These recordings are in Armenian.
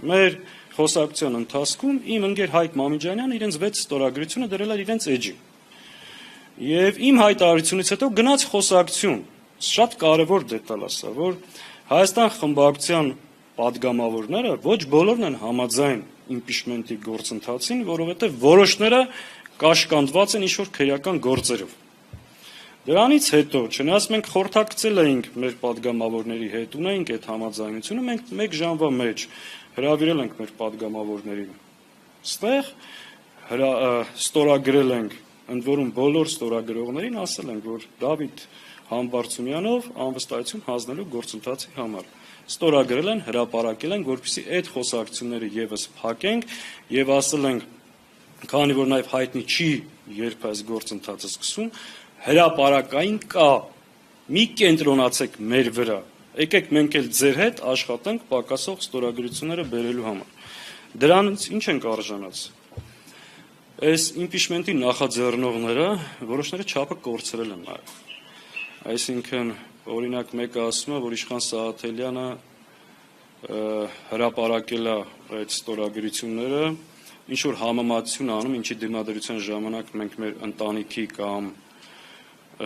Մեր խոսակցության ընթացքում իմ ընկեր Հայկ Մամիջանյանը իրենց 6 ստորագրությունը դրել էր իրենց էջին։ Եվ իմ հայտարարությունից հետո գնաց խոսակցություն, շատ կարևոր դետալ է սա, որ Հայաստան խմբակցության պատգամավորները ոչ բոլորն են համաձայն իմպիչմենտի գործընթացին, որովհետև որոշները կաշկանդված են ինչ-որ քրեական գործերով։ Դրանից հետո, չնայած մենք խորհրդակցել էինք մեր պատգամավորների հետ, ունեինք այդ համաձայնությունը, մենք 1 ժամվա մեջ հրավիրել ենք մեր պատգամավորներին ստեղ, ստորագրել ենք, ընդ որում բոլոր ստորագրողներին ասել ենք, որ Դավիթ Համբարձումյանով անվստահություն հանձնելու գործընթացի համար ստորագրել են, հրապարակել են, որպեսզի այդ խոսակցությունները եւս փակենք եւ ասել ենք, քանի որ նաեւ հայտնի չի երբ այս գործընթացը սկսում, հրապարակային կա, մի կենտրոնացեք մեր վրա, եկեք մենք էլ ձեր հետ աշխատենք պակասող ստորագրությունները բերելու համար։ Դրանից ինչ ենք արժանացել։ Այս իմպիչմենտի նախաձեռնողները որոշները չափը կորցրել են նաեւ։ Այսինքն, օրինակ մեկը ասում է, որ Իշխան Սաղաթելյանը հրապարակել է այդ ստորագրությունները, ինչ որ համեմատություն անում, ինչի դիմադրության ժամանակ մենք մեր ընտանիքի կամ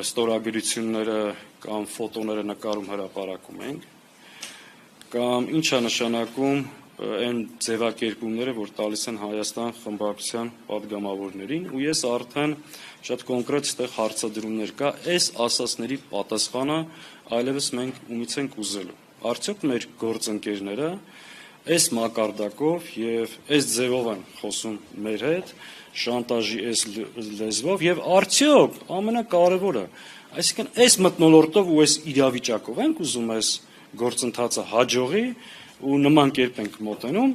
ստորագրությունները կամ ֆոտոները նկարում հրապարակում ենք, կամ ինչ է նշանակում այն ձևակերպումները, որ տալիս են Հայաստան խմբակցության պատգամավորներին, ու ես արդեն շատ կոնկրետ այդտեղ հարցադրումներ կա, այս ասածների պատասխանը այլևս մենք ումից ենք ուզելու։ Արդյոք մեր գործընկերները այս մակարդակով եւ այս ձևով են խոսում մեր հետ, շանտաժի այս լեզվով եւ արդյոք ամենակարևորը, այսինքն այս մթնոլորտով ու այս իրավիճակով ենք ուզում այս գործընթացը հաջողի ու նման կերպ ենք մոտենում,